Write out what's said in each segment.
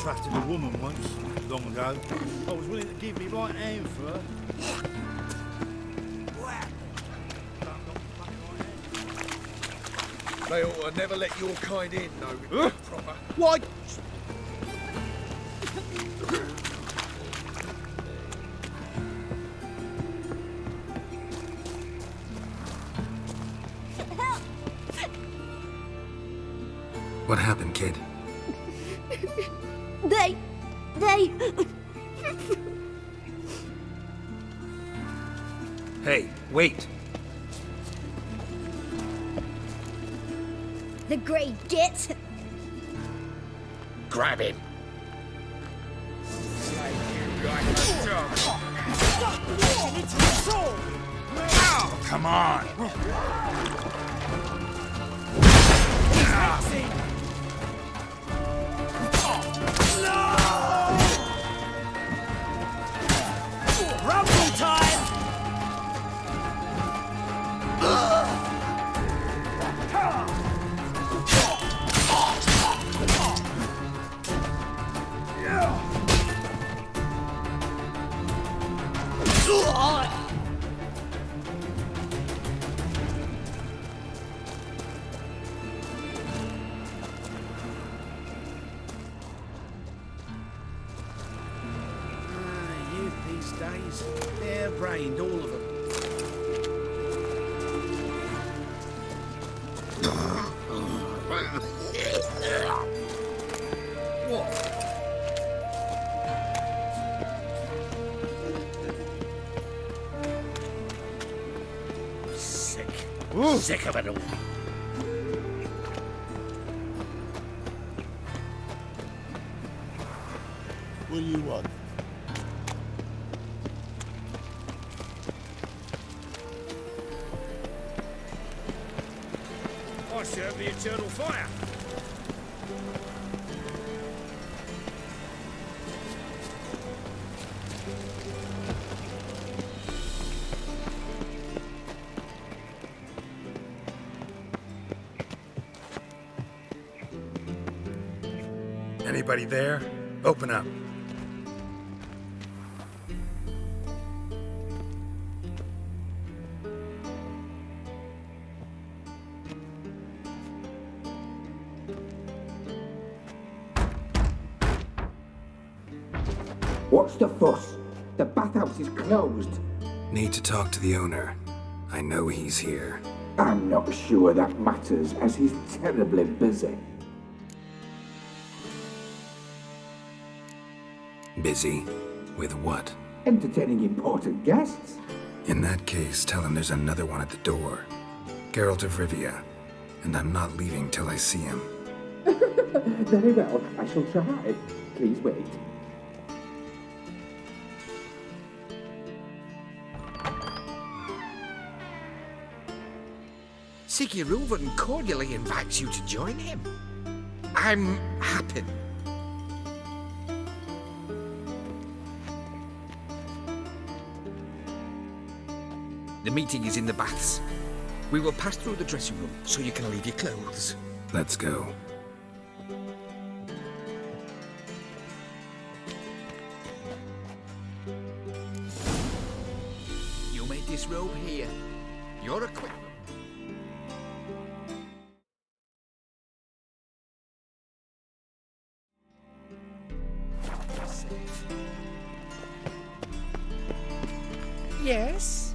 trusted a woman once, long ago. I was willing to give me right hand for her. They ought to never let your kind in, no, proper. Why? What happened, kid? They... Hey, wait! The grey git. Grab him. Oh, come on! Rumble time! Youth these days, they're brained, all of them. What? Sick. Ooh. Sick of it all. What do you want? I serve the eternal fire. Anybody there? Open up. What's the fuss? The bathhouse is closed. Need to talk to the owner. I know he's here. I'm not sure that matters, as he's terribly busy. Busy? With what? Entertaining important guests. In that case, tell him there's another one at the door. Geralt of Rivia. And I'm not leaving till I see him. Very well, I shall try. Please wait. Siguruvin cordially invites you to join him. I'm happy. The meeting is in the baths. We will pass through the dressing room so you can leave your clothes. Let's go. You may disrobe here. Your equipment. Yes?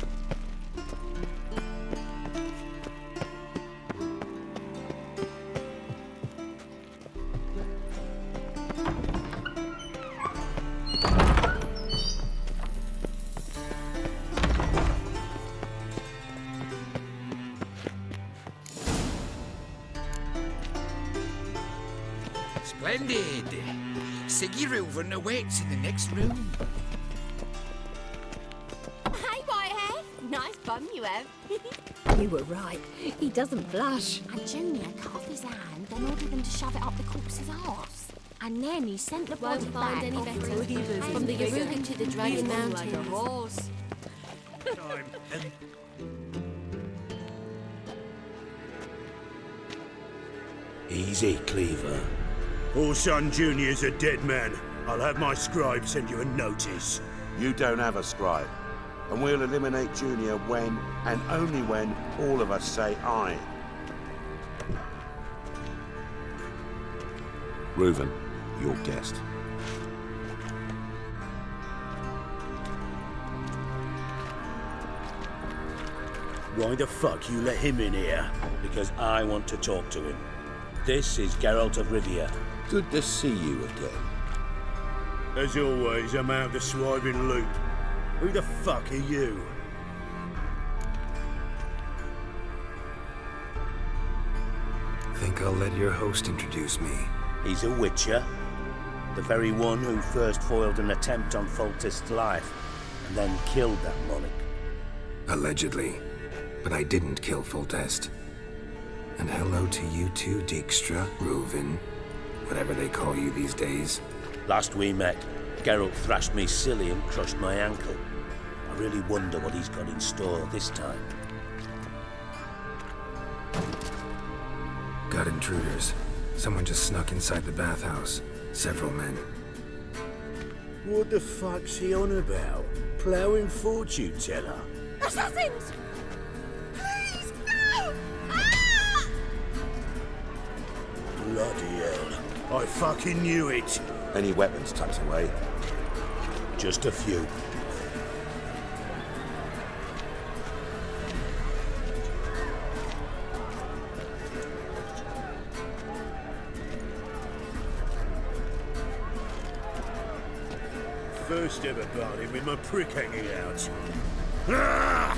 Splendid. Siguruvin awaits in the next room. Hey, Whitehead. Nice bum you have. You were right. He doesn't blush. And Junior cut off his hand, then ordered them to shove it up the corpse's arse. And then he sent the body Won't back find any off better. through the From the Yaruga to the Dragon Mountains. like a horse. Easy, Cleaver. Orson Jr.'s a dead man. I'll have my scribe send you a notice. You don't have a scribe. And we'll eliminate Junior when, and only when, all of us say aye. Reuven, your guest. Why the fuck you let him in here? Because I want to talk to him. This is Geralt of Rivia. Good to see you again. As always, I'm out of the swiping loop. Who the fuck are you? Think I'll let your host introduce me. He's a witcher. The very one who first foiled an attempt on Foltest's life, and then killed that monarch. Allegedly. But I didn't kill Foltest. And hello to you too, Dijkstra, Reuven, whatever they call you these days. Last we met, Geralt thrashed me silly and crushed my ankle. I really wonder what he's got in store this time. Got intruders. Someone just snuck inside the bathhouse. Several men. What the fuck's he on about? Ploughing fortune teller? Assassins! Please, no! Ah! Bloody hell. I fucking knew it. Any weapons tucked away? Just a few. First ever party with my prick hanging out. Ah!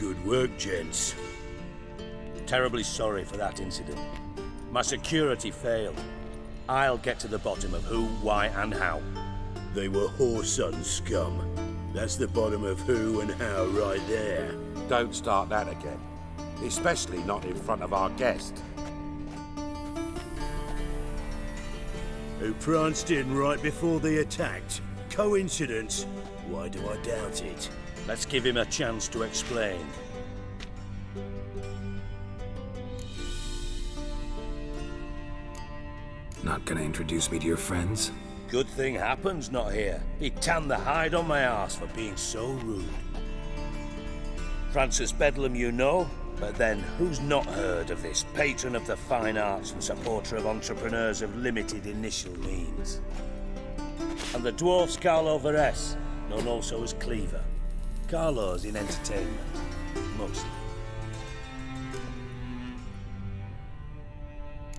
Good work, gents. Terribly sorry for that incident. My security failed. I'll get to the bottom of who, why, and how. They were whoreson scum. That's the bottom of who and how right there. Don't start that again. Especially not in front of our guest. Who pranced in right before they attacked. Coincidence? Why do I doubt it? Let's give him a chance to explain. Not gonna introduce me to your friends? Good thing Happen's not here. He tanned the hide on my arse for being so rude. Francis Bedlam you know, but then who's not heard of this patron of the fine arts and supporter of entrepreneurs of limited initial means? And the dwarf Carlo Veres, known also as Cleaver. Carlo's in entertainment, mostly.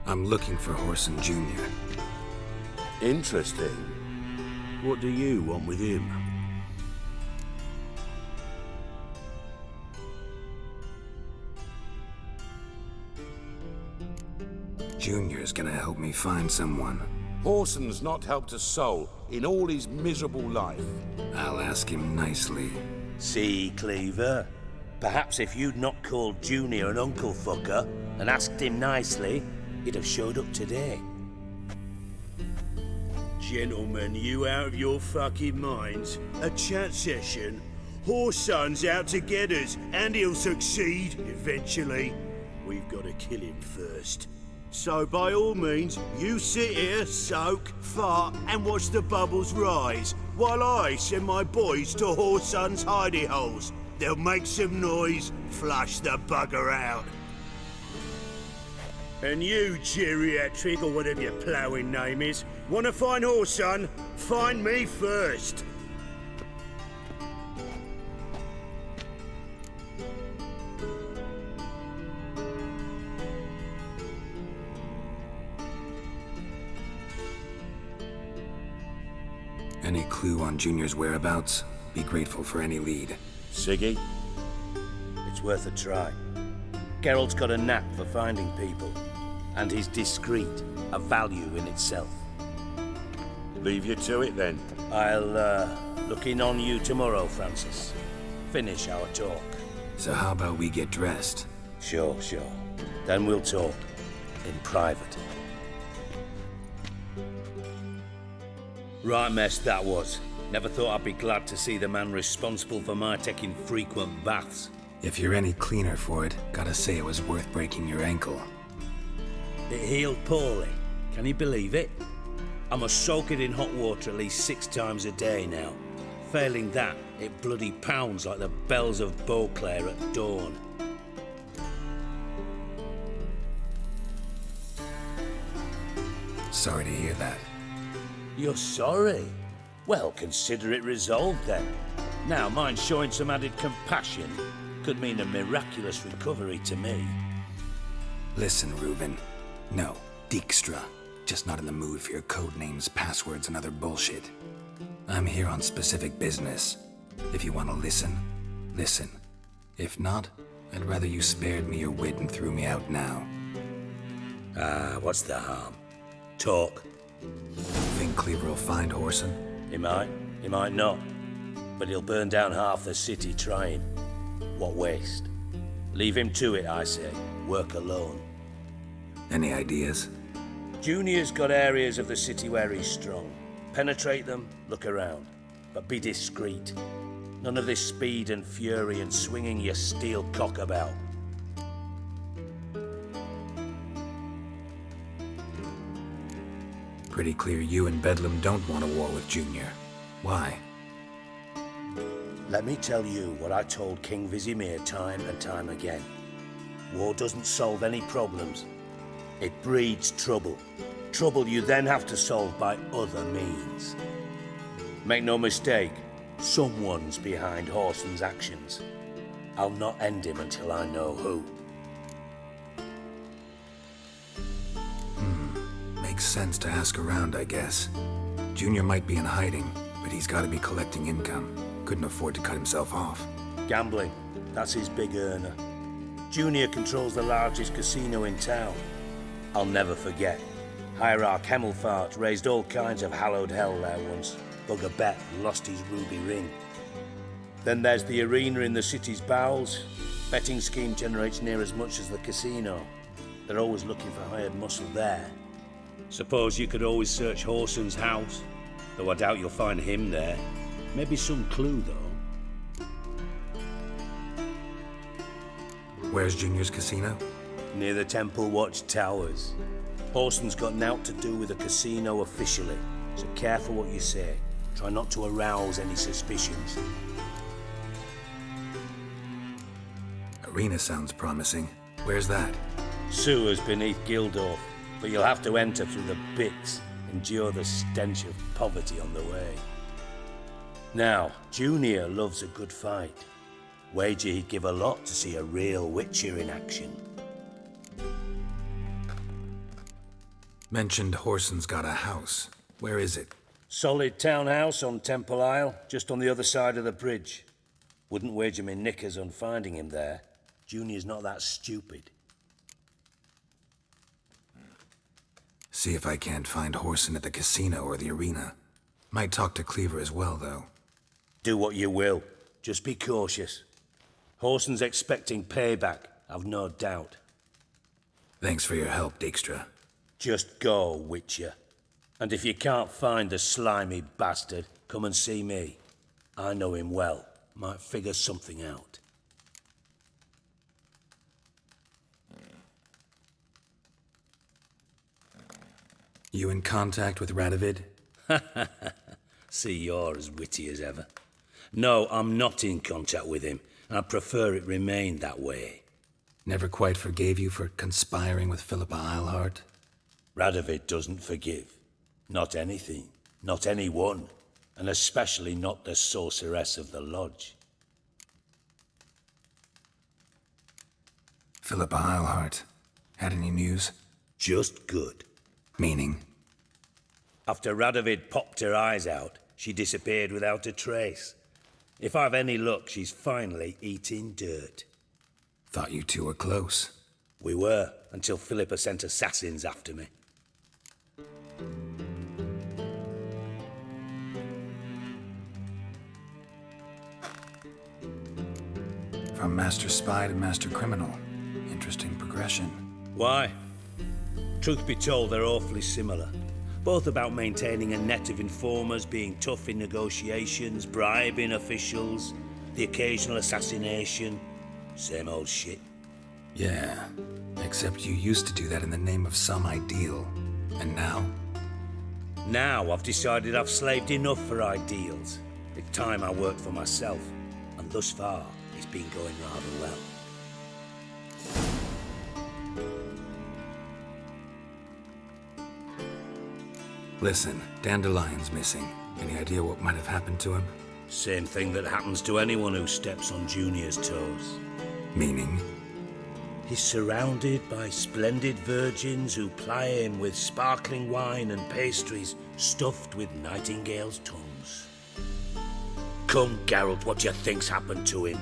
I'm looking for Orson Jr. Interesting. What do you want with him? Junior's gonna help me find someone. Orson's not helped a soul in all his miserable life. I'll ask him nicely. See, Cleaver? Perhaps if you'd not called Junior an uncle fucker and asked him nicely, he'd have showed up today. Gentlemen, you out of your fucking minds? A chat session? Whoreson's out to get us, and he'll succeed, eventually. We've got to kill him first. So by all means, you sit here, soak, fart, and watch the bubbles rise, while I send my boys to Whoreson's hidey holes. They'll make some noise, flush the bugger out. And you, geriatric, or whatever your ploughing name is, want to find Whoreson? Find me first. Any clue on Junior's whereabouts? Be grateful for any lead. Siggy? It's worth a try. Geralt's got a knack for finding people. And he's discreet, a value in itself. Leave you to it then. I'll look in on you tomorrow, Francis. Finish our talk. So how about we get dressed? Sure. Then we'll talk. In private. Right mess that was. Never thought I'd be glad to see the man responsible for my taking frequent baths. If you're any cleaner for it, gotta say it was worth breaking your ankle. It healed poorly. Can you believe it? I must soak it in hot water at least 6 times a day now. Failing that, it bloody pounds like the bells of Beauclair at dawn. Sorry to hear that. You're sorry? Well, consider it resolved then. Now, mind showing some added compassion could mean a miraculous recovery to me. Listen, Reuben. No, Dijkstra. Just not in the mood for your code names, passwords, and other bullshit. I'm here on specific business. If you want to listen, listen. If not, I'd rather you spared me your wit and threw me out now. What's the harm? Talk. Think Cleaver will find Whoreson? He might not. But he'll burn down half the city trying. What waste? Leave him to it, I say. Work alone. Any ideas? Junior's got areas of the city where he's strong. Penetrate them, look around. But be discreet. None of this speed and fury and swinging your steel cock about. Pretty clear you and Bedlam don't want a war with Junior. Why? Let me tell you what I told King Vizimir time and time again. War doesn't solve any problems. It breeds trouble. Trouble you then have to solve by other means. Make no mistake, someone's behind Whoreson's actions. I'll not end him until I know who. Makes sense to ask around, I guess. Junior might be in hiding, but he's got to be collecting income. Couldn't afford to cut himself off. Gambling, that's his big earner. Junior controls the largest casino in town. I'll never forget. Hierarch Hemmelfart raised all kinds of hallowed hell there once. Bug a bet and lost his ruby ring. Then there's the arena in the city's bowels. Betting scheme generates near as much as the casino. They're always looking for hired muscle there. Suppose you could always search Whoreson's house, though I doubt you'll find him there. Maybe some clue, though. Where's Junior's casino? Near the Temple Watch Towers. Whoreson's got nought to do with the casino officially, so careful what you say. Try not to arouse any suspicions. Arena sounds promising. Where's that? Sewers beneath Gildorf, but you'll have to enter through the pits, endure the stench of poverty on the way. Now, Junior loves a good fight. Wager he'd give a lot to see a real Witcher in action. Mentioned Whoreson's got a house. Where is it? Solid townhouse on Temple Isle, just on the other side of the bridge. Wouldn't wager me knickers on finding him there. Junior's not that stupid. See if I can't find Whoreson at the casino or the arena. Might talk to Cleaver as well, though. Do what you will. Just be cautious. Whoreson's expecting payback, I've no doubt. Thanks for your help, Dijkstra. Just go, Witcher. And if you can't find the slimy bastard, come and see me. I know him well. Might figure something out. You in contact with Radovid? See, you're as witty as ever. No, I'm not in contact with him. I prefer it remain that way. Never quite forgave you for conspiring with Philippa Eilhart? Radovid doesn't forgive. Not anything. Not anyone. And especially not the sorceress of the lodge. Philippa Eilhart. Had any news? Just good. Meaning? After Radovid popped her eyes out, she disappeared without a trace. If I've any luck, she's finally eating dirt. Thought you two were close. We were, until Philippa sent assassins after me. From master spy to master criminal. Interesting progression. Why? Truth be told, they're awfully similar. Both about maintaining a net of informers, being tough in negotiations, bribing officials, the occasional assassination. Same old shit. Yeah, except you used to do that in the name of some ideal. And now? Now I've decided I've slaved enough for ideals. It's time I worked for myself. And thus far, it's been going rather well. Listen, Dandelion's missing. Any idea what might have happened to him? Same thing that happens to anyone who steps on Junior's toes. Meaning? He's surrounded by splendid virgins who ply him with sparkling wine and pastries stuffed with nightingales' tongues. Come, Geralt, what do you think's happened to him?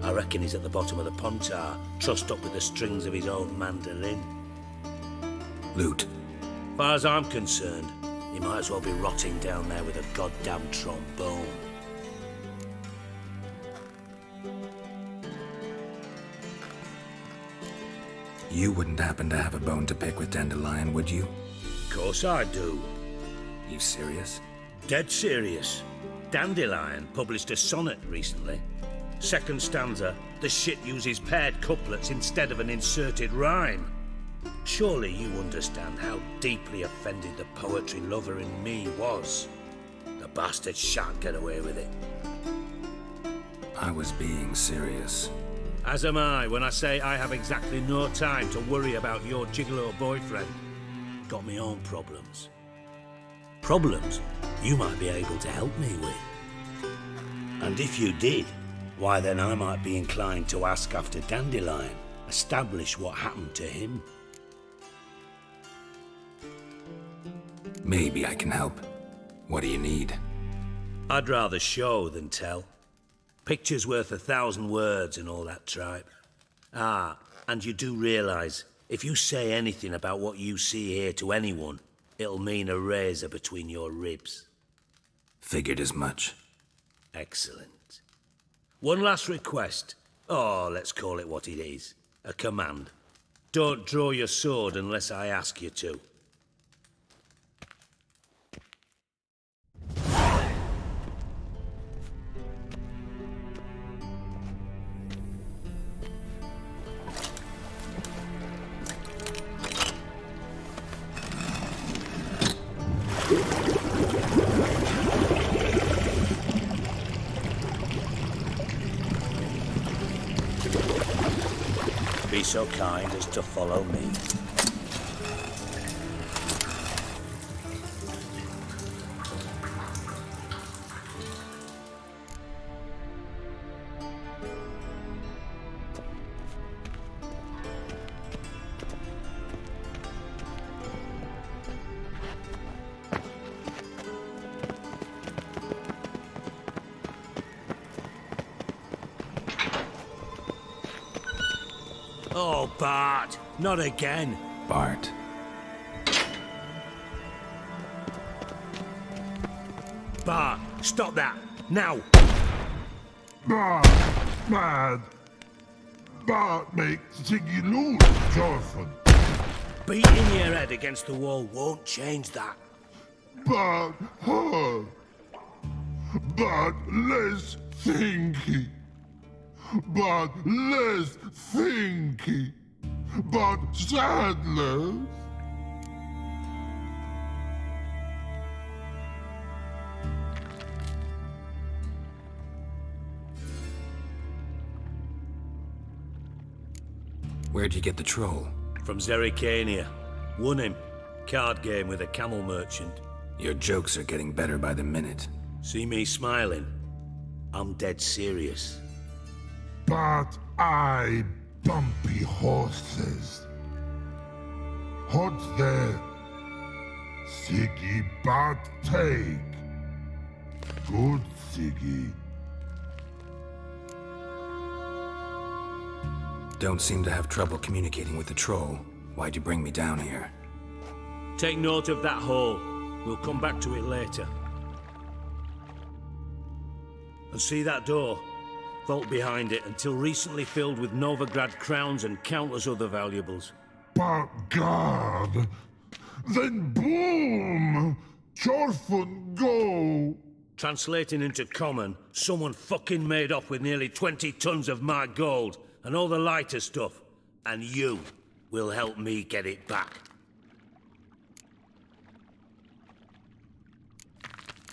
I reckon he's at the bottom of the Pontar, trussed up with the strings of his own mandolin. Loot. Far as I'm concerned, he might as well be rotting down there with a goddamn trombone. You wouldn't happen to have a bone to pick with Dandelion, would you? Of course I do. You serious? Dead serious. Dandelion published a sonnet recently. Second stanza, the shit uses paired couplets instead of an inserted rhyme. Surely you understand how deeply offended the poetry lover in me was. The bastard shan't get away with it. I was being serious. As am I when I say I have exactly no time to worry about your gigolo boyfriend. Got me own problems. Problems you might be able to help me with. And if you did, why then I might be inclined to ask after Dandelion, establish what happened to him. Maybe I can help. What do you need? I'd rather show than tell. Picture's worth 1,000 words and all that tripe. Ah, and you do realise, if you say anything about what you see here to anyone, it'll mean a razor between your ribs. Figured as much. Excellent. One last request. Oh, let's call it what it is. A command. Don't draw your sword unless I ask you to. Be so kind as to follow me. Oh, Bart, not again. Bart. Bart, stop that, now. Bart, mad. Bart makes Ziggy lose, Jonathan. Beating your head against the wall won't change that. Bart, hurt. Bart, less thinky. But less thinky, but sadless. Where'd you get the troll? From Zerrikania. Won him. Card game with a camel merchant. Your jokes are getting better by the minute. See me smiling? I'm dead serious. But I bumpy horses. What's there? Siggy but take. good, Siggy. Don't seem to have trouble communicating with the troll. Why'd you bring me down here? Take note of that hole. We'll come back to it later. And see that door? Vault behind it, until recently filled with Novigrad crowns and countless other valuables. But God! Then boom! Chorfun go! Translating into common, someone fucking made off with nearly 20 tons of my gold and all the lighter stuff. And you will help me get it back.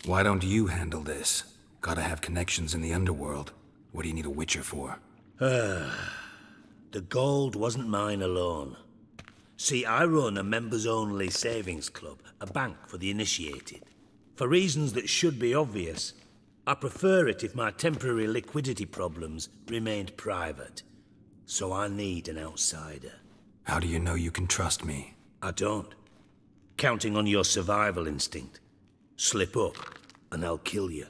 Why don't you handle this? Gotta have connections in the underworld. What do you need a witcher for? The gold wasn't mine alone. See, I run a members-only savings club, a bank for the initiated. For reasons that should be obvious, I prefer it if my temporary liquidity problems remained private. So I need an outsider. How do you know you can trust me? I don't. Counting on your survival instinct. Slip up, and I'll kill you.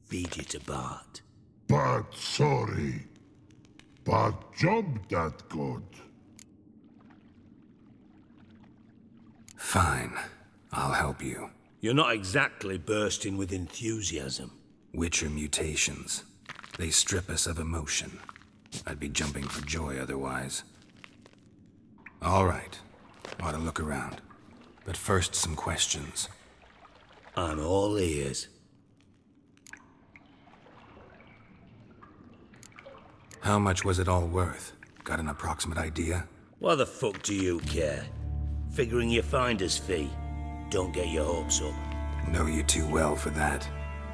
Feed you to Bart. But sorry. But job that good. Fine. I'll help you. You're not exactly bursting with enthusiasm. Witcher mutations. They strip us of emotion. I'd be jumping for joy otherwise. All right. Ought to look around. But first, some questions. I'm all ears. How much was it all worth? Got an approximate idea? Why the fuck do you care? Figuring your finder's fee. Don't get your hopes up. Know you too well for that.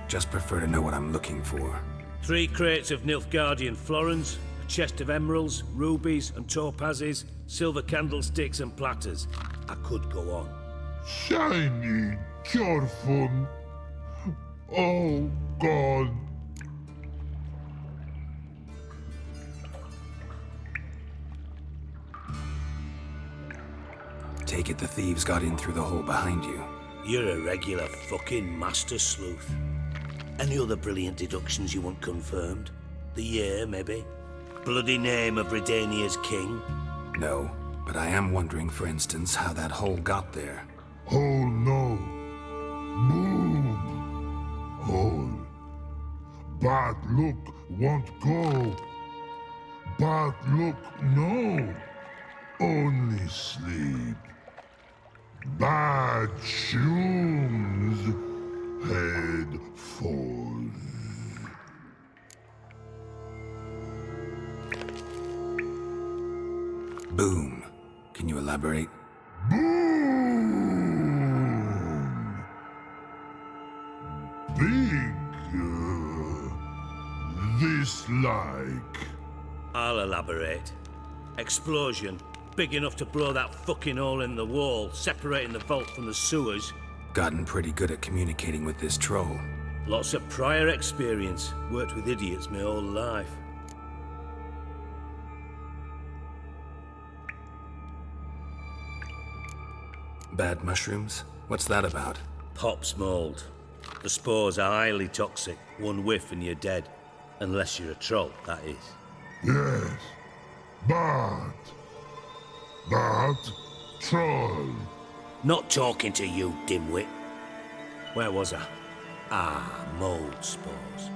Just prefer to know what I'm looking for. 3 crates of Nilfgaardian florins, a chest of emeralds, rubies and topazes, silver candlesticks and platters. I could go on. Shiny, Chorfun. Oh, God. Take it the thieves got in through the hole behind you. You're a regular fucking master sleuth. Any other brilliant deductions you want confirmed? The year, maybe? Bloody name of Redania's king? No, but I am wondering, for instance, how that hole got there. Hole no. Boom. Hole. Bad look won't go. Bad look no. Only sleep. Bad shoes. Head falls. Boom. Can you elaborate? Boom! Big. This like. I'll elaborate. Explosion. Big enough to blow that fucking hole in the wall, separating the vault from the sewers. Gotten pretty good at communicating with this troll. Lots of prior experience. Worked with idiots my whole life. Bad mushrooms? What's that about? Pops mold. The spores are highly toxic. One whiff and you're dead. Unless you're a troll, that is. Yes. But troll. Not talking to you, dimwit. Where was I? Ah, mold spores.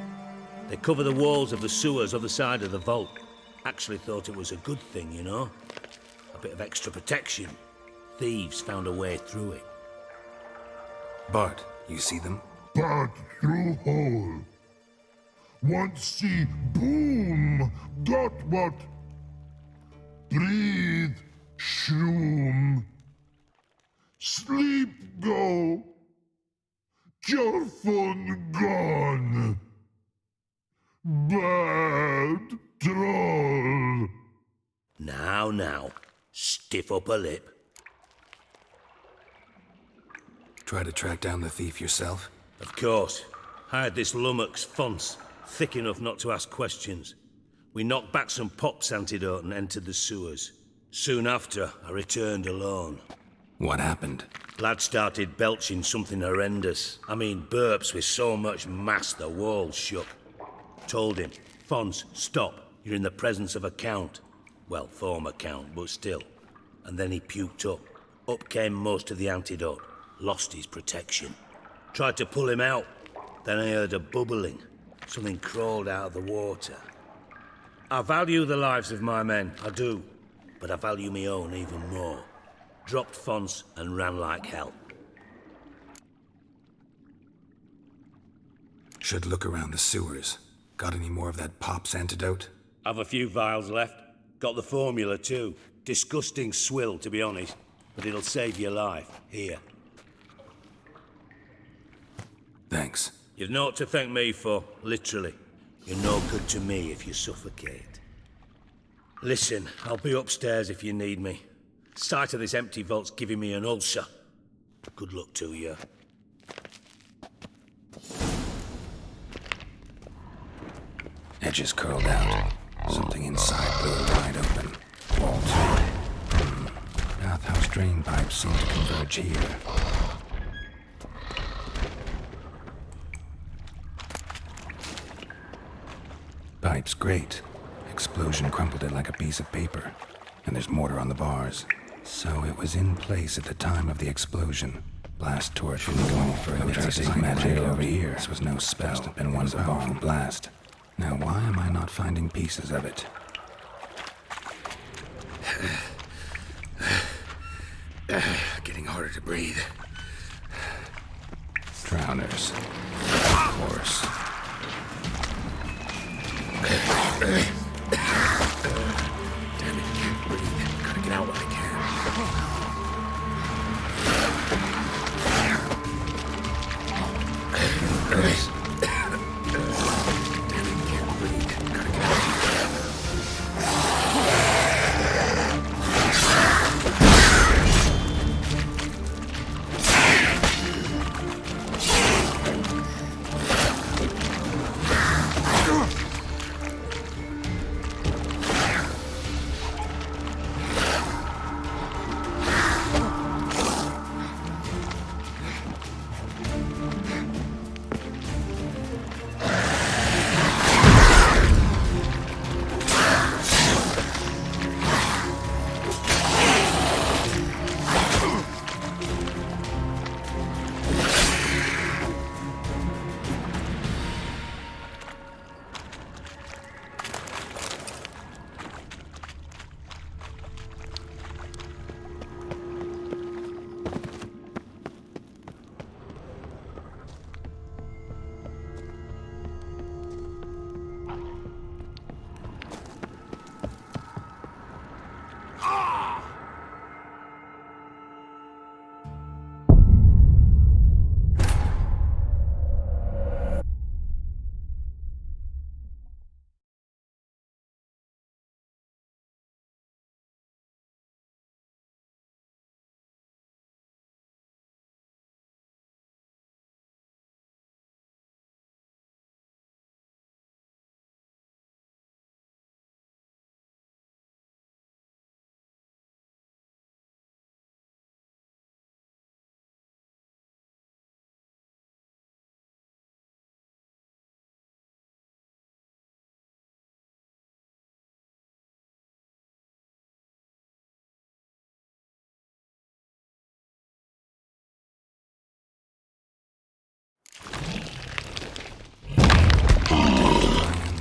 They cover the walls of the sewers other side of the vault. Actually thought it was a good thing, you know? A bit of extra protection. Thieves found a way through it. Bart, you see them? But through hole. Want see boom. Got what? Breathe. Shroom. Sleep go. Your phone gone. Bad troll. Now. Stiff up a lip. Try to track down the thief yourself? Of course. Hired this lummox Fonce, thick enough not to ask questions. We knocked back some Pop's antidote and entered the sewers. Soon after, I returned alone. What happened? Lad started belching something horrendous. I mean, burps with so much mass the walls shook. Told him, Fons, stop. You're in the presence of a count. Well, former count, but still. And then he puked up. Up came most of the antidote. Lost his protection. Tried to pull him out. Then I heard a bubbling. Something crawled out of the water. I value the lives of my men, I do. But I value my own even more. Dropped Fons and ran like hell. Should look around the sewers. Got any more of that Pop's antidote? I've a few vials left. Got the formula too. Disgusting swill, to be honest. But it'll save your life. Here. Thanks. You've naught to thank me for, literally. You're no good to me if you suffocate. Listen, I'll be upstairs if you need me. Sight of this empty vault's giving me an ulcer. Good luck to you. Edges curled out. Something inside blew wide open. Wall to. Bathhouse drain pipes seem to converge here. Pipe's great. Explosion crumpled it like a piece of paper. And there's mortar on the bars. So it was in place at the time of the explosion. Blast torch didn't go any further. No traces of magic over here. This was no spell. Must have been one powerful blast. Now why am I not finding pieces of it? Getting harder to breathe. Drowners. Of course. Damn it, can't breathe. Gotta get out while I can.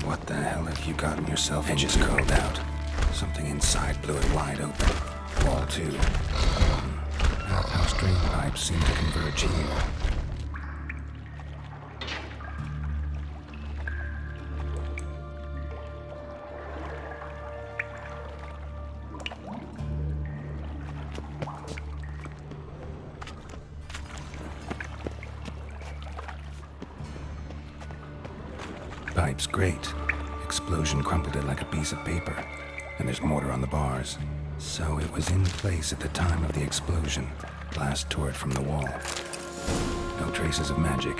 What the hell have you gotten yourself? Edges curled out. Something inside blew it wide open. Wall 2. Bathhouse drain pipes seem to converge here. Pipe's great. Explosion crumpled it like a piece of paper. And there's mortar on the bars. So it was in place at the time of the explosion. Blast tore it from the wall. No traces of magic.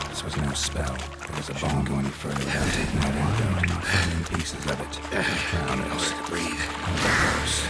This was no spell. It was a bomb going further without taking out anything. I'm not finding pieces of it. Drowners. To breathe. Of course.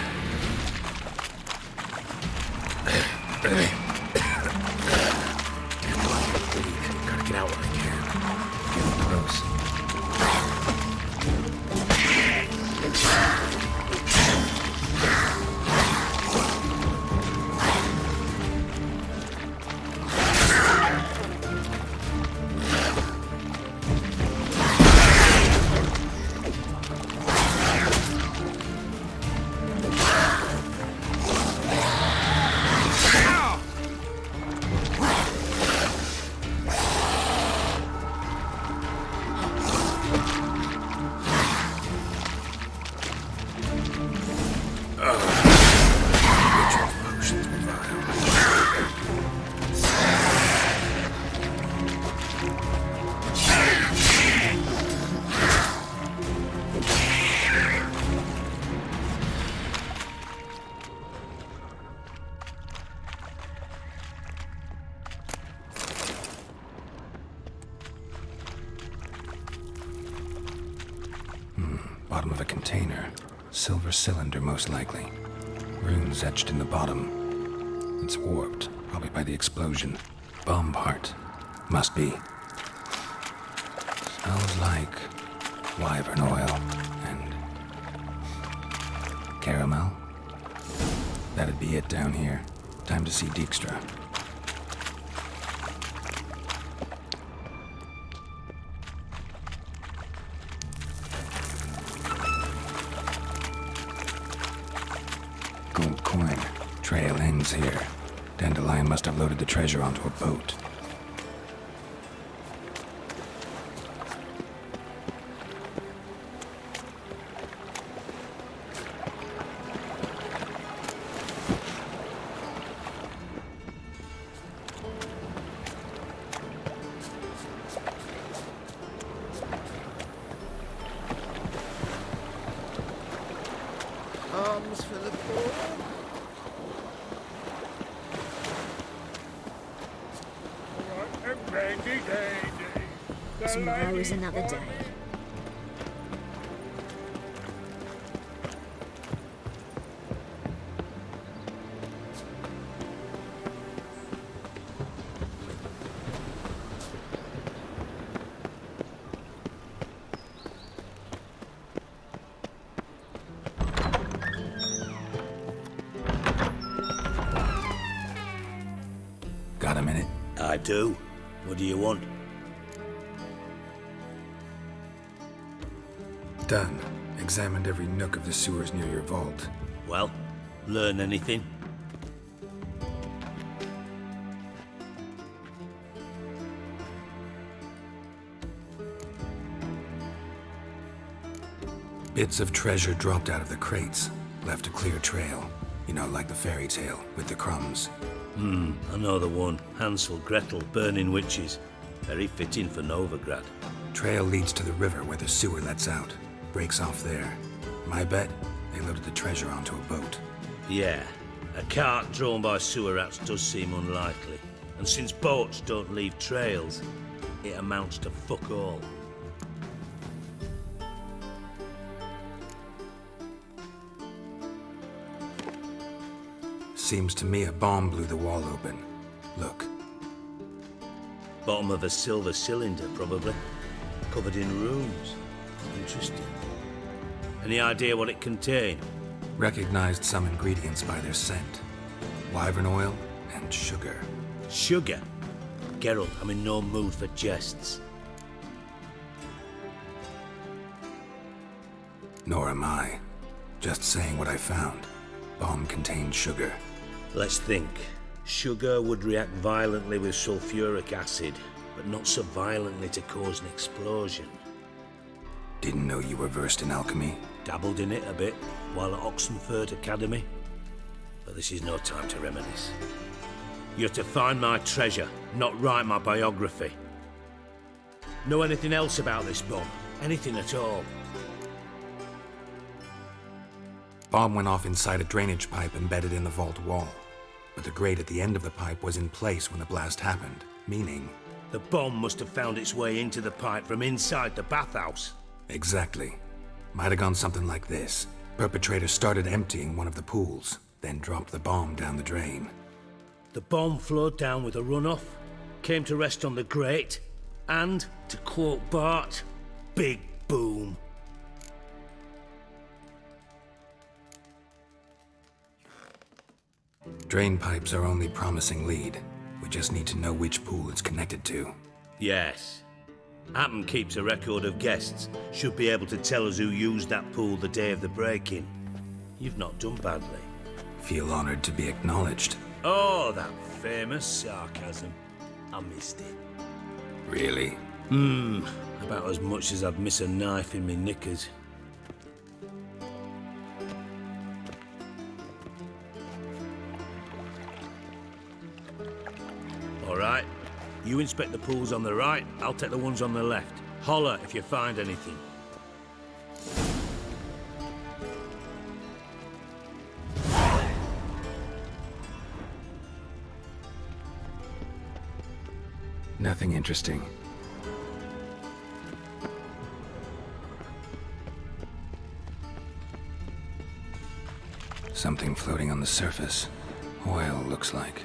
Bottom of a container. Silver cylinder, most likely. Runes etched in the bottom. It's warped, probably by the explosion. Bomb part. Must be. Smells like wyvern oil and caramel. That'd be it down here. Time to see Dijkstra. Gold coin. Trail ends here. Dandelion must have loaded the treasure onto a boat. Arms for the poor. Tomorrow is another day. Got a minute? I do. What do you want? Done. Examined every nook of the sewers near your vault. Well, learn anything? Bits of treasure dropped out of the crates. Left a clear trail. You know, like the fairy tale, with the crumbs. I know the one. Hansel, Gretel, burning witches. Very fitting for Novigrad. Trail leads to the river where the sewer lets out. Breaks off there. My bet, they loaded the treasure onto a boat. Yeah, a cart drawn by sewer rats does seem unlikely. And since boats don't leave trails, it amounts to fuck all. Seems to me a bomb blew the wall open. Look. Bottom of a silver cylinder, probably. Covered in runes. Interesting. Any idea what it contained? Recognized some ingredients by their scent. Wyvern oil and sugar. Sugar? Geralt, I'm in no mood for jests. Nor am I. Just saying what I found. Bomb contained sugar. Let's think. Sugar would react violently with sulfuric acid, but not so violently to cause an explosion. Didn't know you were versed in alchemy. Dabbled in it a bit while at Oxenford Academy. But this is no time to reminisce. You're to find my treasure, not write my biography. Know anything else about this bomb? Anything at all? Bomb went off inside a drainage pipe embedded in the vault wall. But the grate at the end of the pipe was in place when the blast happened, meaning... The bomb must have found its way into the pipe from inside the bathhouse. Exactly. Might have gone something like this. Perpetrator started emptying one of the pools, then dropped the bomb down the drain. The bomb flowed down with a runoff, came to rest on the grate, and, to quote Bart, big boom. Drain pipes are only promising lead. We just need to know which pool it's connected to. Yes. Appen keeps a record of guests. Should be able to tell us who used that pool the day of the break-in. You've not done badly. Feel honored to be acknowledged. Oh, that famous sarcasm. I missed it. Really? About as much as I'd miss a knife in me knickers. All right. You inspect the pools on the right, I'll take the ones on the left. Holler if you find anything. Nothing interesting. Something floating on the surface. Oil, looks like.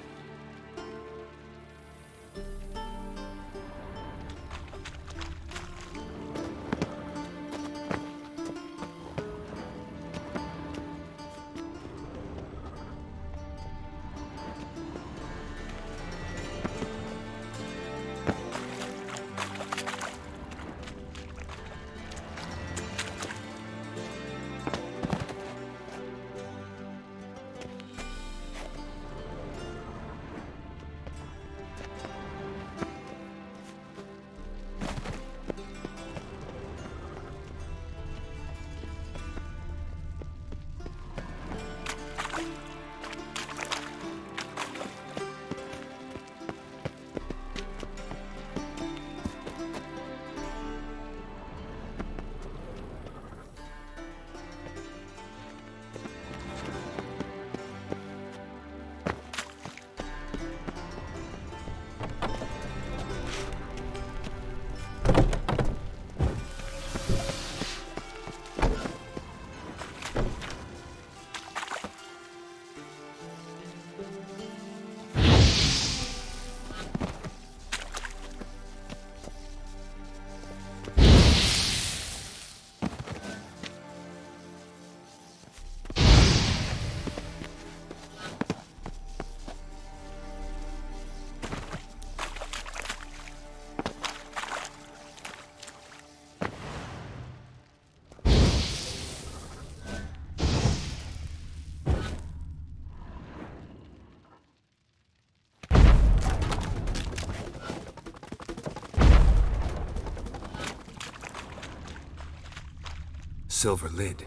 Silver lid.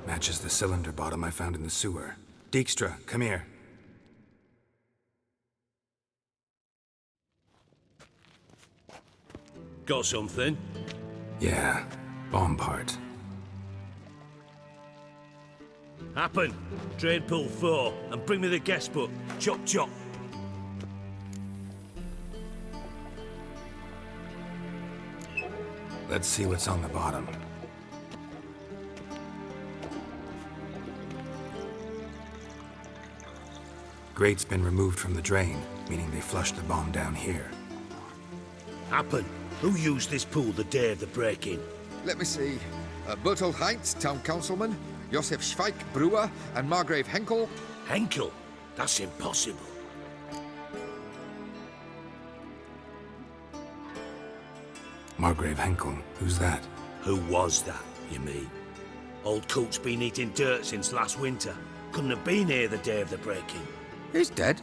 Matches the cylinder bottom I found in the sewer. Dijkstra, come here. Got something? Yeah, bomb part. Happen. Trade pool 4 and bring me the guest book. Chop chop. Let's see what's on the bottom. Grate's been removed from the drain, meaning they flushed the bomb down here. Happen. Who used this pool the day of the break-in? Let me see. Bertold Heinz, town councilman, Josef Schweik, brewer, and Margrave Henkel. Henkel? That's impossible. Margrave Henkel, who's that? Who was that, you mean? Old coot's been eating dirt since last winter. Couldn't have been here the day of the break-in. He's dead?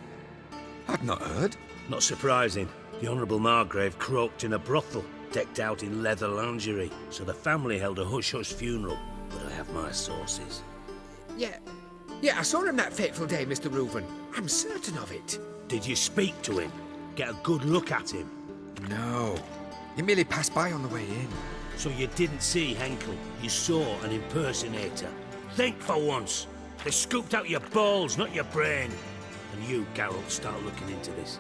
I'd not heard. Not surprising. The Honourable Margrave croaked in a brothel, decked out in leather lingerie, so the family held a hush-hush funeral. But I have my sources. Yeah, I saw him that fateful day, Mr. Reuven. I'm certain of it. Did you speak to him? Get a good look at him? No. He merely passed by on the way in. So you didn't see Henkel? You saw an impersonator? Think for once! They scooped out your balls, not your brain. And you, Geralt, start looking into this.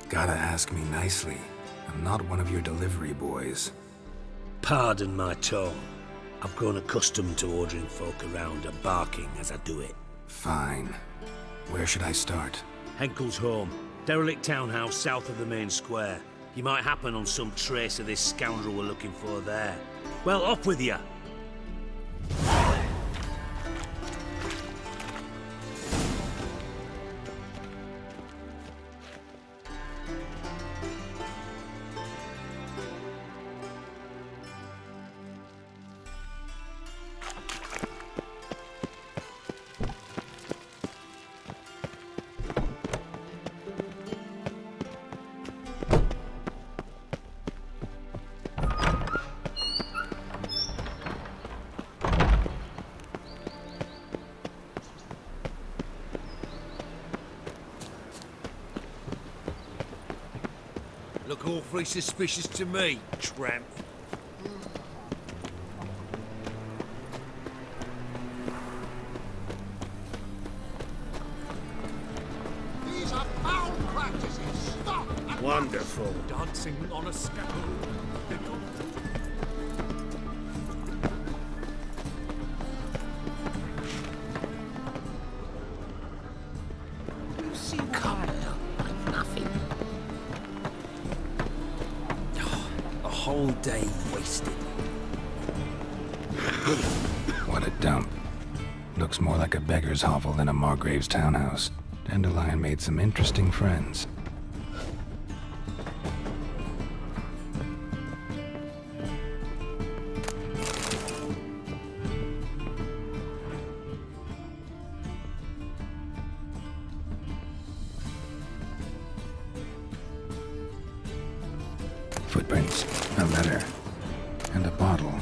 Gotta ask me nicely. I'm not one of your delivery boys. Pardon my tone. I've grown accustomed to ordering folk around and barking as I do it. Fine. Where should I start? Henkel's home. Derelict townhouse south of the main square. You might happen on some trace of this scoundrel we're looking for there. Well, off with you! Look awfully suspicious to me, tramp. These are foul practices. Stop! Wonderful. Dancing on a scaffold. whole day wasted. What a dump. Looks more like a beggar's hovel than a Margrave's townhouse. Dandelion made some interesting friends. Footprints, a letter, and a bottle.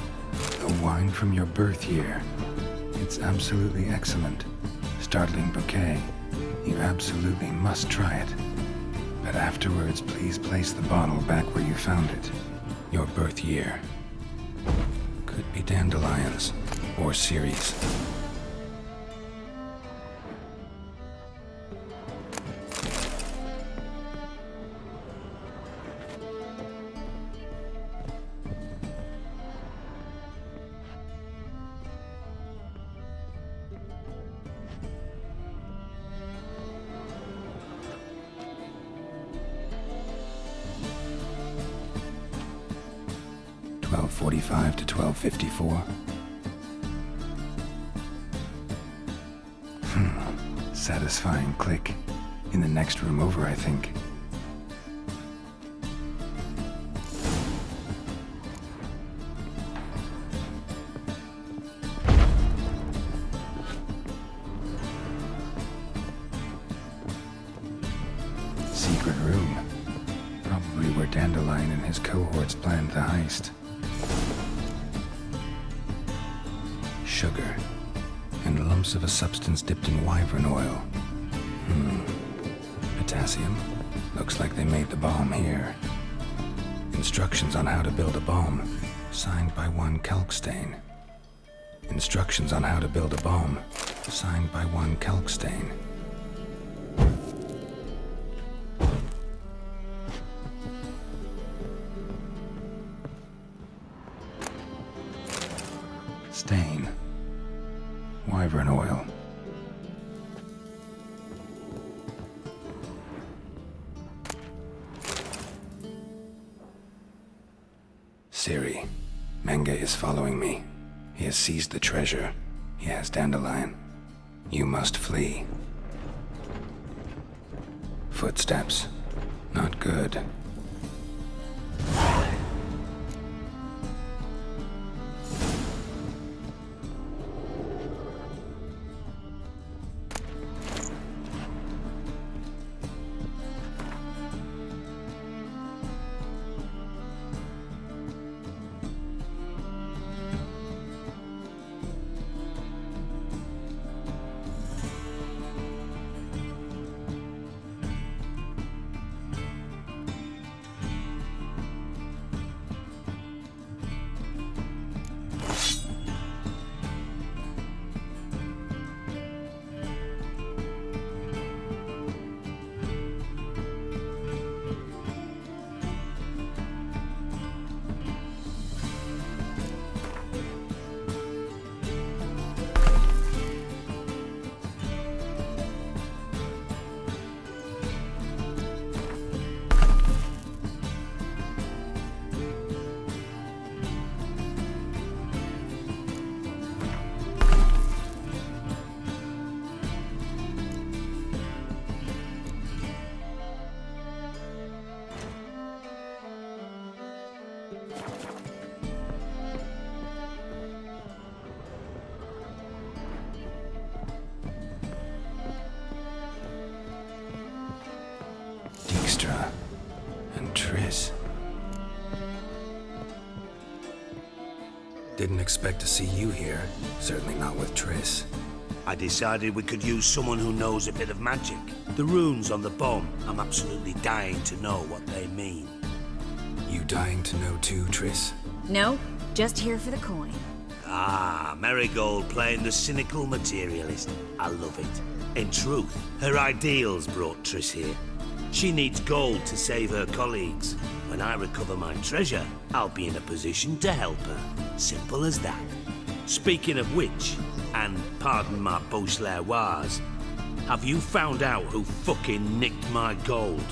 The wine from your birth year. It's absolutely excellent. Startling bouquet. You absolutely must try it. But afterwards, please place the bottle back where you found it. Your birth year. Could be dandelions, or Ceres. .45 to 12:54. Satisfying click. In the next room over, I think. Secret room. Probably where Dandelion and his cohorts planned the heist. Sugar, and lumps of a substance dipped in wyvern oil. Potassium. Looks like they made the bomb here. Instructions on how to build a bomb, signed by one Kalkstain. Instructions on how to build a bomb, signed by one Kalkstain. Stain. Wyvern oil. Siri, Menge is following me. He has seized the treasure. He has Dandelion. You must flee. Footsteps. Not good. And Triss. Didn't expect to see you here. Certainly not with Triss. I decided we could use someone who knows a bit of magic. The runes on the bomb, I'm absolutely dying to know what they mean. You dying to know too, Triss? No, just here for the coin. Ah, Marigold playing the cynical materialist. I love it. In truth, her ideals brought Triss here. She needs gold to save her colleagues. When I recover my treasure, I'll be in a position to help her. Simple as that. Speaking of which, and pardon my Beauclervoise, have you found out who fucking nicked my gold?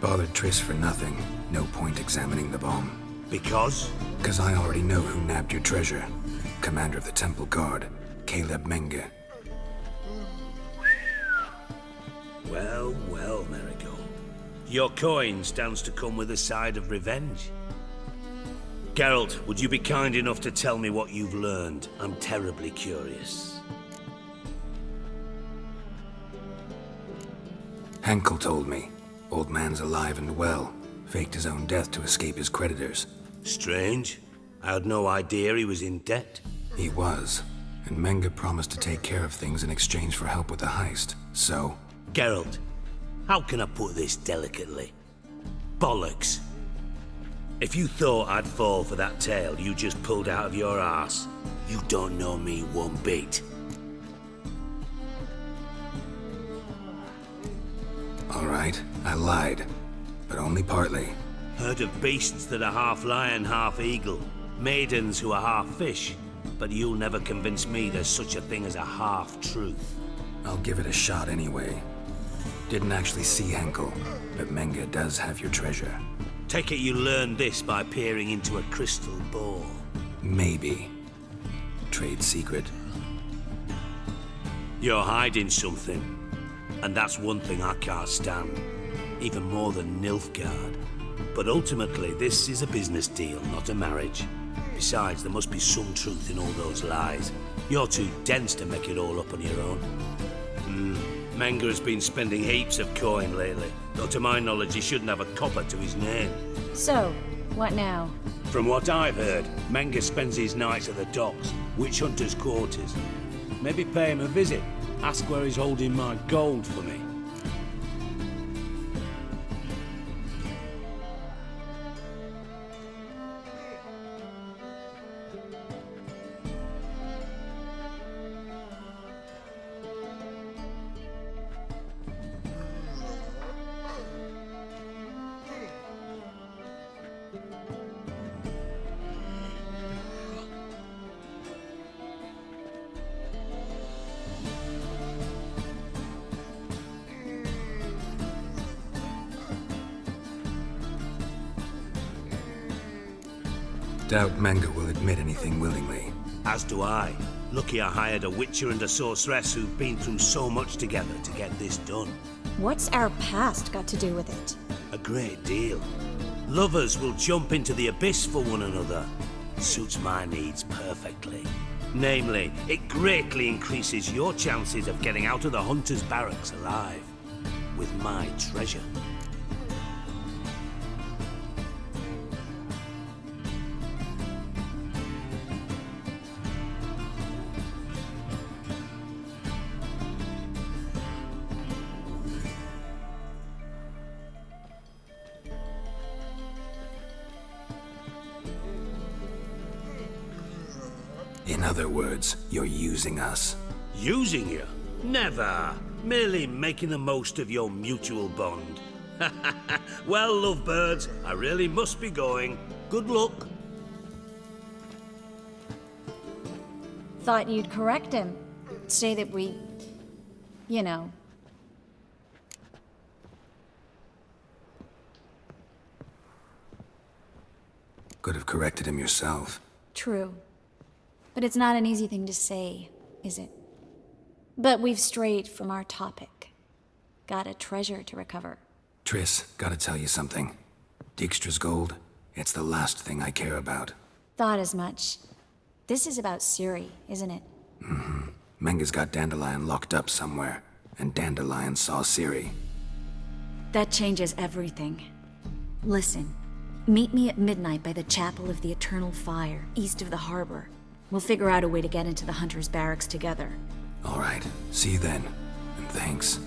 Bothered Triss for nothing. No point examining the bomb. Because? Because I already know who nabbed your treasure. Commander of the Temple Guard, Caleb Menge. Well, well, Marigold. Your coin stands to come with a side of revenge. Geralt, would you be kind enough to tell me what you've learned? I'm terribly curious. Henkel told me. Old man's alive and well. Faked his own death to escape his creditors. Strange. I had no idea he was in debt. He was. And Menge promised to take care of things in exchange for help with the heist. So? Geralt, how can I put this delicately? Bollocks. If you thought I'd fall for that tale you just pulled out of your arse, you don't know me one bit. All right, I lied. But only partly. Heard of beasts that are half lion, half eagle. Maidens who are half fish. But you'll never convince me there's such a thing as a half-truth. I'll give it a shot anyway. Didn't actually see Henkel, but Menge does have your treasure. Take it you learned this by peering into a crystal ball. Maybe. Trade secret. You're hiding something. And that's one thing I can't stand. Even more than Nilfgaard. But ultimately, this is a business deal, not a marriage. Besides, there must be some truth in all those lies. You're too dense to make it all up on your own. Menge has been spending heaps of coin lately. Though to my knowledge, he shouldn't have a copper to his name. So, what now? From what I've heard, Menge spends his nights at the docks, witch hunters' quarters. Maybe pay him a visit. Ask where he's holding my gold for me. Doubt Menge will admit anything willingly. As do I. Lucky I hired a witcher and a sorceress who've been through so much together to get this done. What's our past got to do with it? A great deal. Lovers will jump into the abyss for one another. Suits my needs perfectly. Namely, it greatly increases your chances of getting out of the hunter's barracks alive. With my treasure. In other words, you're using us. Using you? Never. Merely making the most of your mutual bond. Well, lovebirds, I really must be going. Good luck. Thought you'd correct him. Say that we... you know... Could have corrected him yourself. True. But it's not an easy thing to say, is it? But we've strayed from our topic. Got a treasure to recover. Triss, gotta tell you something. Dijkstra's gold, it's the last thing I care about. Thought as much. This is about Ciri, isn't it? Mm-hmm. Menge's got Dandelion locked up somewhere, and Dandelion saw Ciri. That changes everything. Listen, meet me at midnight by the Chapel of the Eternal Fire, east of the harbor. We'll figure out a way to get into the Hunter's barracks together. All right, see you then, and thanks.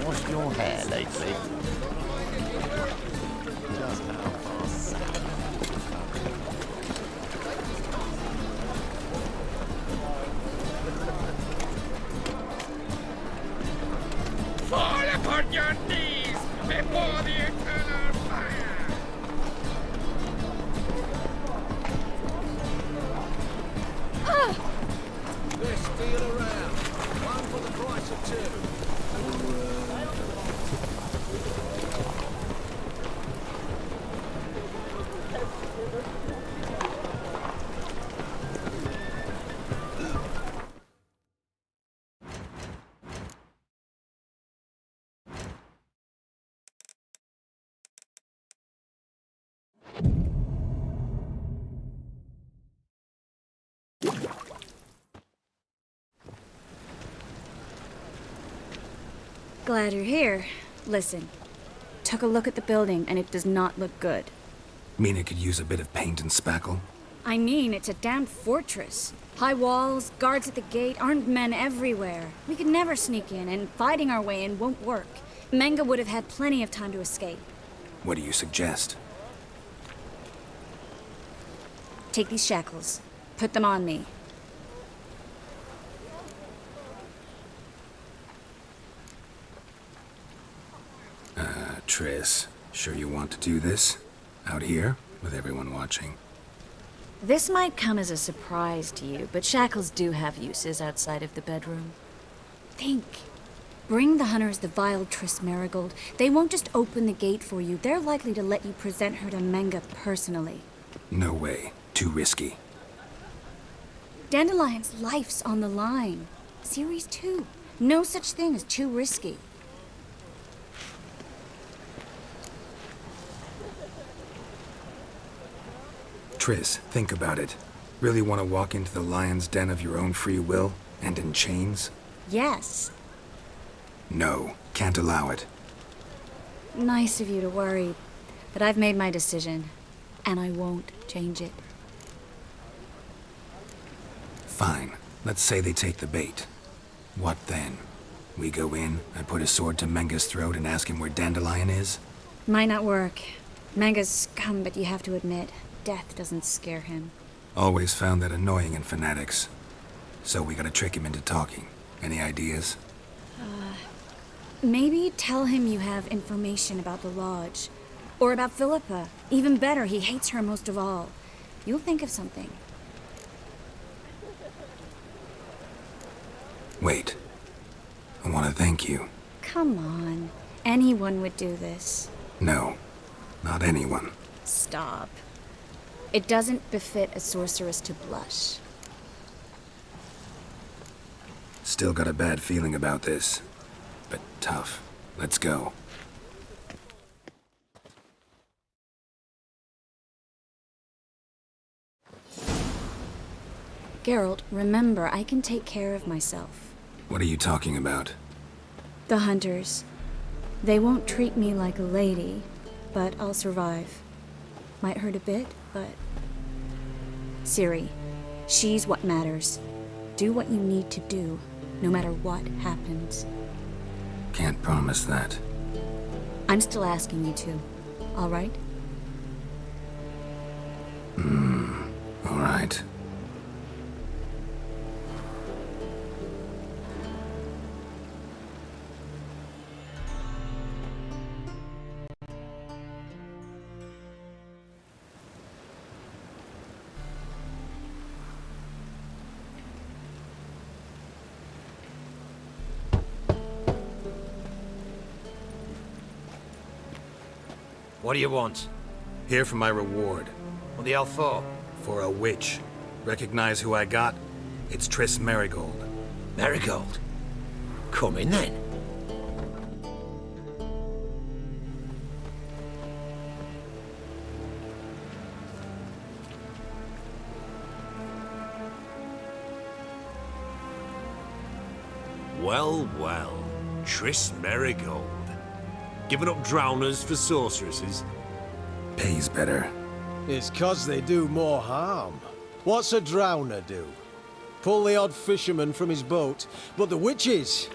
Lost your hair lately? Fall upon your knees before the eternal fire! There's steel around. One for the price of two. Glad you're here. Listen, took a look at the building and it does not look good. Mean it could use a bit of paint and spackle? I mean, it's a damn fortress. High walls, guards at the gate, armed men everywhere. We could never sneak in, and fighting our way in won't work. Menga would have had plenty of time to escape. What do you suggest? Take these shackles. Put them on me. Triss, sure you want to do this? Out here, with everyone watching? This might come as a surprise to you, but shackles do have uses outside of the bedroom. Think. Bring the hunters the vile Triss Marigold. They won't just open the gate for you. They're likely to let you present her to Menga personally. No way. Too risky. Dandelion's life's on the line. Series 2. No such thing as too risky. Triss, think about it. Really want to walk into the lion's den of your own free will, and in chains? Yes. No, can't allow it. Nice of you to worry, but I've made my decision, and I won't change it. Fine. Let's say they take the bait. What then? We go in, I put a sword to Menga's throat and ask him where Dandelion is? Might not work. Menga's scum, but you have to admit, death doesn't scare him. Always found that annoying in fanatics. So we gotta trick him into talking. Any ideas? Maybe tell him you have information about the Lodge. Or about Philippa. Even better, he hates her most of all. You'll think of something. Wait. I want to thank you. Come on. Anyone would do this. No. Not anyone. Stop. It doesn't befit a sorceress to blush. Still got a bad feeling about this. But tough. Let's go. Geralt, remember, I can take care of myself. What are you talking about? The hunters. They won't treat me like a lady, but I'll survive. Might hurt a bit, but... Ciri, she's what matters. Do what you need to do, no matter what happens. Can't promise that. I'm still asking you to, all right? All right. What do you want? Here for my reward. What the hell for? For a witch. Recognize who I got? It's Triss Marigold. Marigold? Come in then. Well, well. Triss Merigold. Giving up drowners for sorceresses? Pays better. It's 'cause they do more harm. What's a drowner do? Pull the odd fisherman from his boat. But the witches,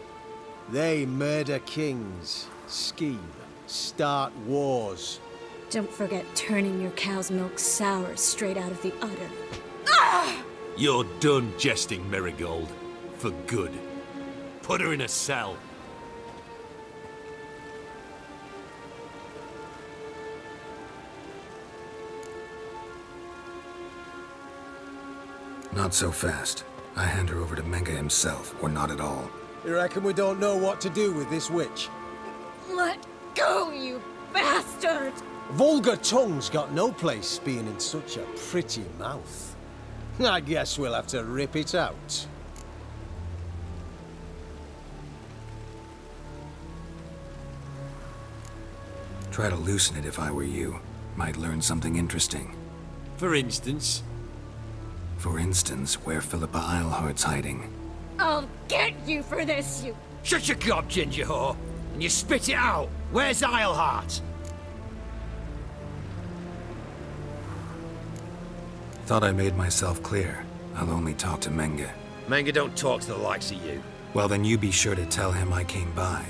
they murder kings, scheme, start wars. Don't forget turning your cow's milk sour straight out of the udder. You're done jesting, Merigold. For good. Put her in a cell. Not so fast. I hand her over to Menga himself, or not at all. You reckon we don't know what to do with this witch? Let go, you bastard! Vulgar tongue's got no place being in such a pretty mouth. I guess we'll have to rip it out. Try to loosen it if I were you. Might learn something interesting. For instance? For instance, where Philippa Eilhart's hiding. I'll get you for this, you... Shut your gob, ginger whore, and you spit it out. Where's Eilhart? Thought I made myself clear. I'll only talk to Menga. Menga don't talk to the likes of you. Well, then you be sure to tell him I came by.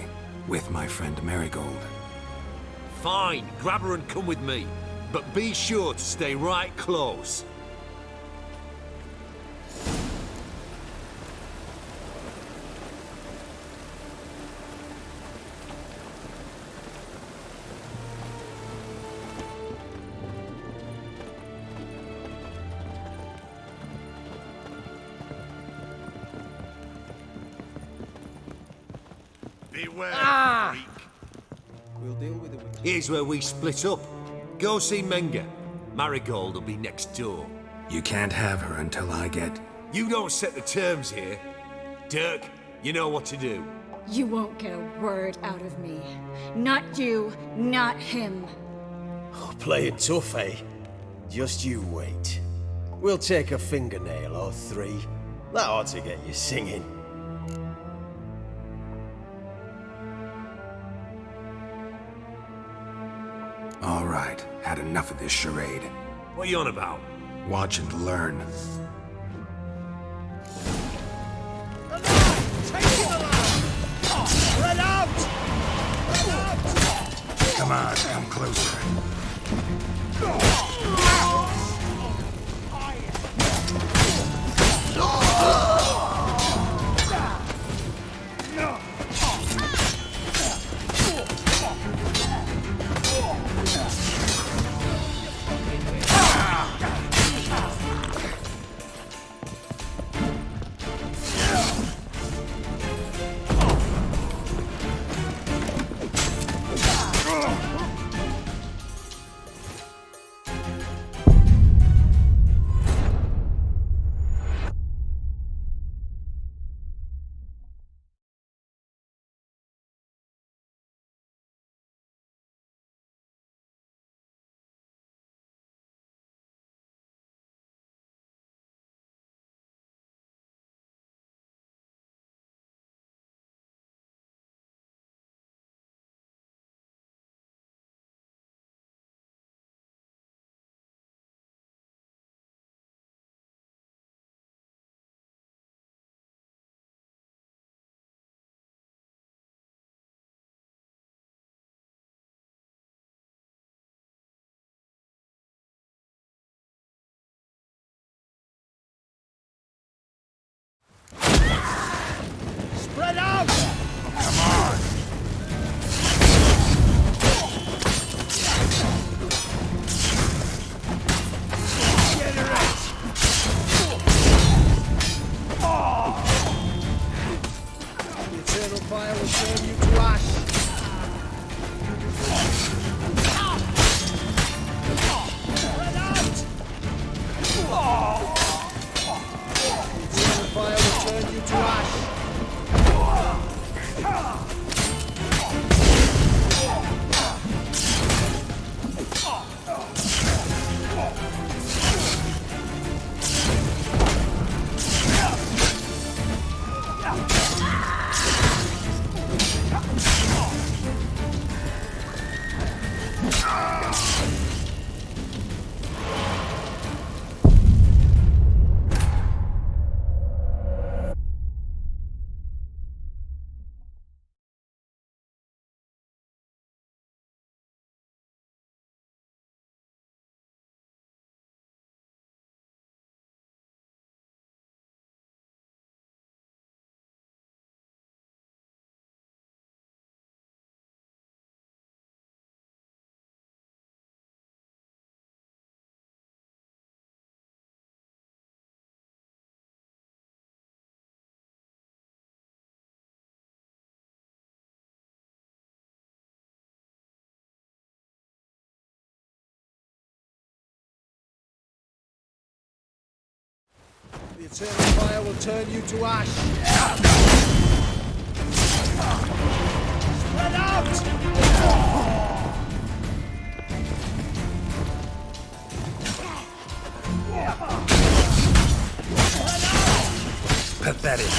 With my friend Marigold. Fine, grab her and come with me. But be sure to stay right close. Beware, freak. We'll deal with it. Here's where we split up. Go see Menga. Marigold will be next door. You can't have her until I get... You don't set the terms here. Dirk, you know what to do. You won't get a word out of me. Not you, not him. Oh, play it tough, eh? Just you wait. We'll take a fingernail or three. That ought to get you singing. All right, had enough of this charade. What are you on about? Watch and learn. Spread out! Come on, come closer. Spread out! Come on! Generate! The eternal fire will turn you to ash. Spread out! The eternal fire will turn you to ash. The eternal fire will turn you to ash. Spread out! Pathetic.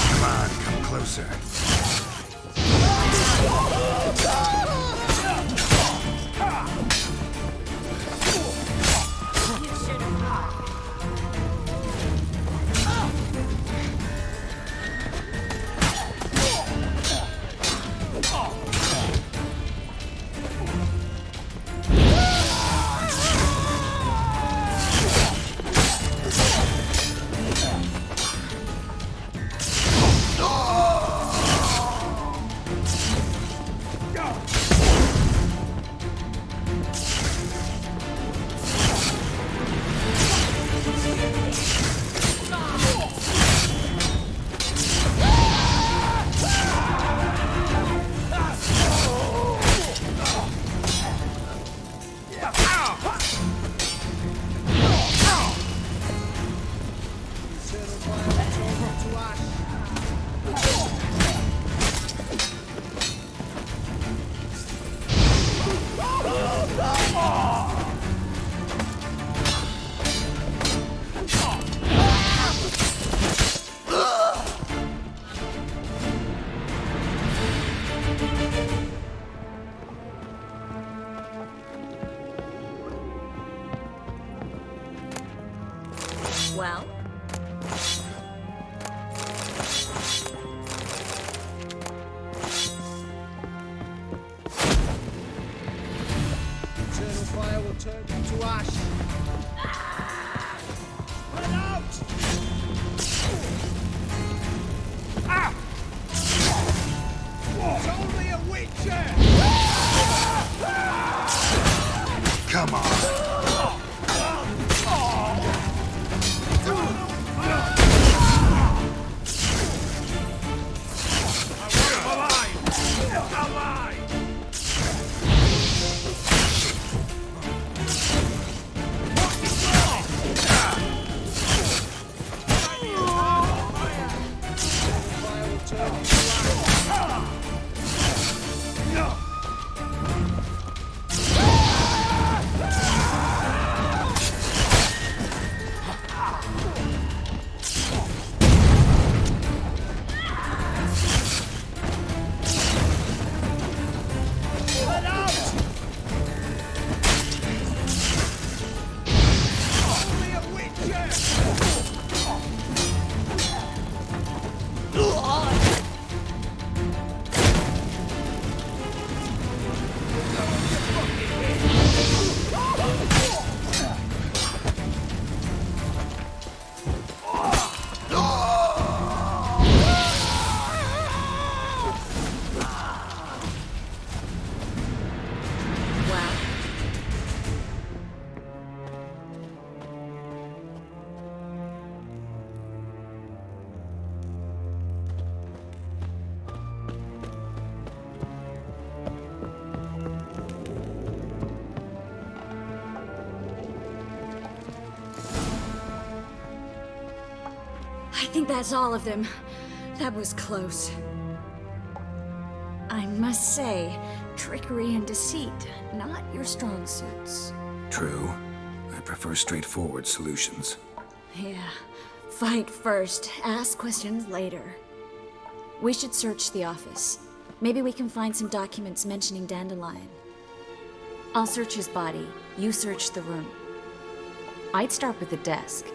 Come on, come closer. Well? Eternal fire will turn you to ash. Spread out! It's only a witcher! Come on. I think that's all of them. That was close. I must say, trickery and deceit, not your strong suits. True. I prefer straightforward solutions. Yeah. Fight first, ask questions later. We should search the office. Maybe we can find some documents mentioning Dandelion. I'll search his body, you search the room. I'd start with the desk.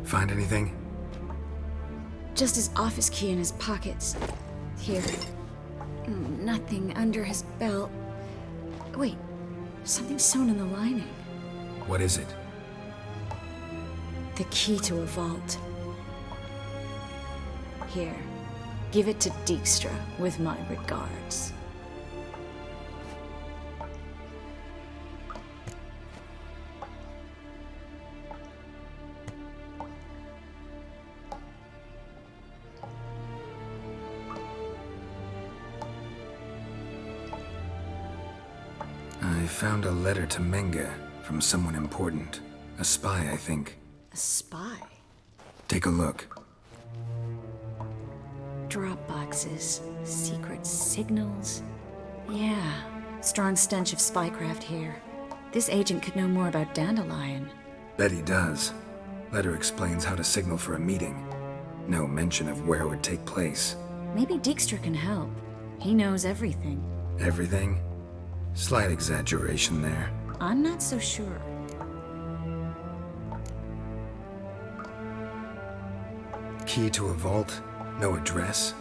Find anything? Just his office key in his pockets. Here. Nothing under his belt. Wait, something sewn in the lining. What is it? The key to a vault. Here, give it to Dijkstra with my regards. I found a letter to Menga from someone important. A spy, I think. A spy? Take a look. Drop boxes, secret signals. Yeah, strong stench of spycraft here. This agent could know more about Dandelion. Bet he does. Letter explains how to signal for a meeting. No mention of where it would take place. Maybe Dijkstra can help. He knows everything. Everything? Slight exaggeration there. I'm not so sure. Key to a vault? No address?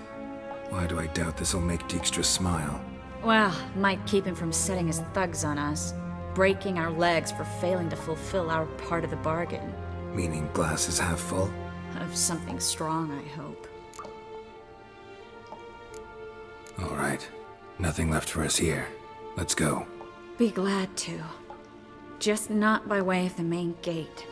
Why do I doubt this'll make Dijkstra smile? Well, might keep him from setting his thugs on us. Breaking our legs for failing to fulfill our part of the bargain. Meaning glass is half full? Of something strong, I hope. All right. Nothing left for us here. Let's go. Be glad to. Just not by way of the main gate.